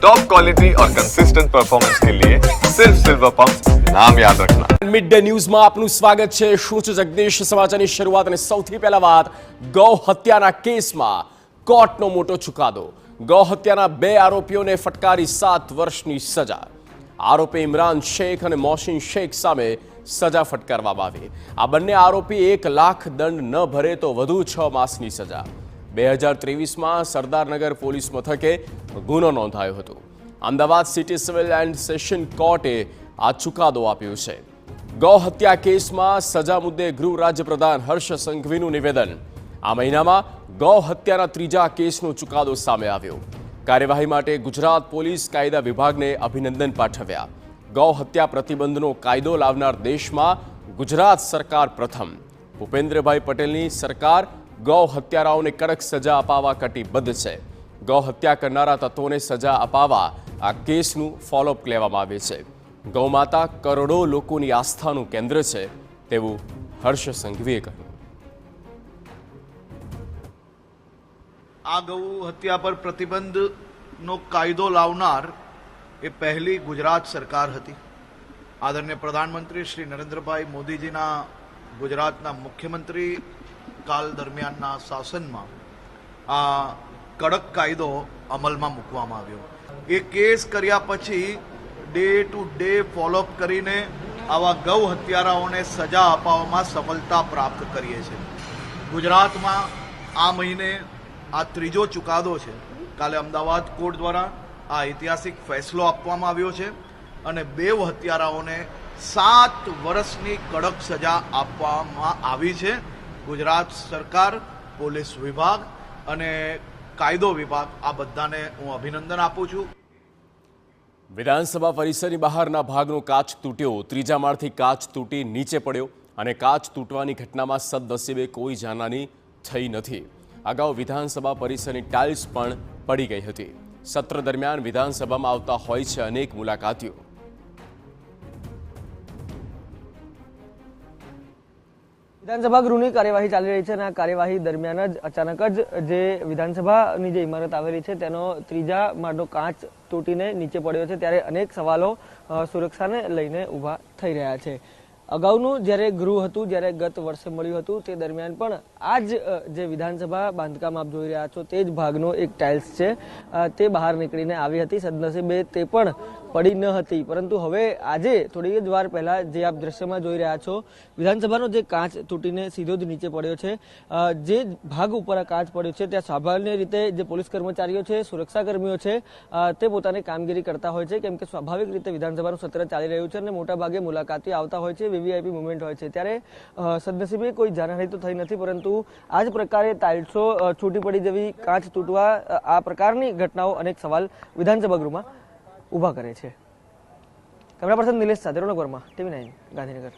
Top quality और consistent performance के लिए सिर्फ सिल्वर पंप नाम याद रखना। મિડ ડે ન્યૂઝમાં આપનું સ્વાગત છે। શું છે જગદીશ? સમાચારની શરૂઆત અને સૌથી પહેલા વાત ગૌ હત્યાના કેસમાં કોર્ટનો મોટો ચુકાદો। ગૌ હત્યાના 2 આરોપીઓને ફટકારી 7 વર્ષની સજા। આરોપી ઇમરાન શેખ અને મોહસિન શેખ સામે સજા ફટકારવામાં આવી। આ બંને આરોપી 1 લાખ દંડ ન ભરે તો વધુ 6 માસની સજા। 2023માં સરદારનગર પોલીસ મથકે ગુનો નોંધાયો હતો। Ahmedabad city civil and session કોર્ટે આ ચુકાદો આપ્યો છે। ગૌ હત્યા કેસમાં સજા મુદ્દે ગૃહ રાજ્યપ્રધાન હર્ષ સંઘવીનું નિવેદન। આ મહિનામાં ગૌ હત્યાના 3જા કેસનો ચુકાદો સામે આવ્યો। કાર્યવાહી માટે ગુજરાત પોલીસ કાયદા વિભાગને અભિનંદન પાઠવ્યા। ગૌ હત્યા પ્રતિબંધનો કાયદો લાવનાર દેશમાં ગુજરાત સરકાર પ્રથમ। ભૂપેન્દ્રભાઈ પટેલની સરકાર ગૌ હત્યારાઓને કડક સજા અપાવવા કટિબદ્ધ છે। ગૌ હત્યા કરનારા તત્વોને સજા અપાવવા આ કેસનું ફોલોઅપ લેવામાં આવે છે। ગૌમાતા કરોડો લોકોની આસ્થાનું કેન્દ્ર છે તેવું હર્ષ સંઘવીએ કહ્યું। આ ગૌ હત્યા પર પ્રતિબંધનો કાયદો લાવનાર એ પહેલી ગુજરાત સરકાર હતી। આદરણીય પ્રધાનમંત્રી શ્રી નરેન્દ્રભાઈ મોદીજીના ગુજરાતના મુખ્યમંત્રી કાલ દરમિયાનના શાસનમાં આ કડક કાયદો અમલમાં મૂકવામાં આવ્યો। એ કેસ કર્યા પછી ડે ટુ ડે ફોલોઅપ કરીને આવા ગૌ હત્યારાઓને સજા અપાવવામાં સફળતા પ્રાપ્ત કરીએ છીએ। ગુજરાતમાં આ મહિને આ 3જો ચુકાદો છે। કાલે અમદાવાદ કોર્ટ દ્વારા આ ઐતિહાસિક ફેસલો આપવામાં આવ્યો છે અને 2 હત્યારાઓને 7 વર્ષની કડક સજા આપવામાં આવી છે। ગુજરાત સરકાર, પોલીસ વિભાગ અને કાયદો વિભાગ આ બધાને હું અભિનંદન આપું છું। વિધાનસભા પરિસરની બહારના ભાગનો કાચ તૂટ્યો। 3જા માળથી કાચ તૂટી નીચે પડ્યો અને કાચ તૂટવાની ઘટનામાં સદનસીબે કોઈ જાનહાની થઈ નથી। અગાઉ વિધાનસભા પરિસરની ટાઇલ્સ પણ પડી ગઈ હતી। સત્ર દરમિયાન વિધાનસભામાં આવતા હોય છે અનેક મુલાકાતીઓ। વિધાનસભા ગૃહની કાર્યવાહી ચાલી રહી છે અને આ કાર્યવાહી દરમિયાન જ અચાનક જ જે વિધાનસભાની જે ઇમારત આવેલી છે તેનો 3જા માળનો કાચ તૂટીને નીચે પડ્યો છે। ત્યારે અનેક સવાલો સુરક્ષાને લઈને ઊભા થઈ રહ્યા છે। અગાઉનું જ્યારે ગૃહ હતું, જ્યારે ગત વર્ષે મળ્યું હતું તે દરમિયાન પણ આ જ જે વિધાનસભા બાંધકામ આપ જોઈ રહ્યા છો તે જ ભાગનો એક ટાઇલ્સ છે તે બહાર નીકળીને આવી હતી। સદનસીબે તે પણ પડી ન હતી, પરંતુ હવે આજે થોડી જ વાર પહેલા જે આપ દ્રશ્યમાં જોઈ રહ્યા છો વિધાનસભાનો જે કાચ તૂટીને સીધો જ નીચે પડ્યો છે। જે ભાગ ઉપર આ કાચ પડ્યો છે ત્યાં સ્વાભાવિક રીતે જે પોલીસ કર્મચારીઓ છે, સુરક્ષા કર્મીઓ છે તે પોતાની કામગીરી કરતા હોય છે, કેમ કે સ્વાભાવિક રીતે વિધાનસભાનું સત્ર ચાલી રહ્યું છે અને મોટાભાગે મુલાકાતીઓ આવતા હોય છે, વીવીઆઈપી મુવમેન્ટ હોય છે। ત્યારે સદનસીબે કોઈ જાનહાની તો થઈ નથી, પરંતુ આ જ પ્રકારે ટાઇલ્સો છૂટી પડી જવી, કાચ તૂટવા, આ પ્રકારની ઘટનાઓ અનેક સવાલ વિધાનસભા ગૃહમાં ઊભા કરે છે। કેમેરા પર્સન નિલેશ સાથે રોનક વર્મા, TV9 ગાંધીનગર।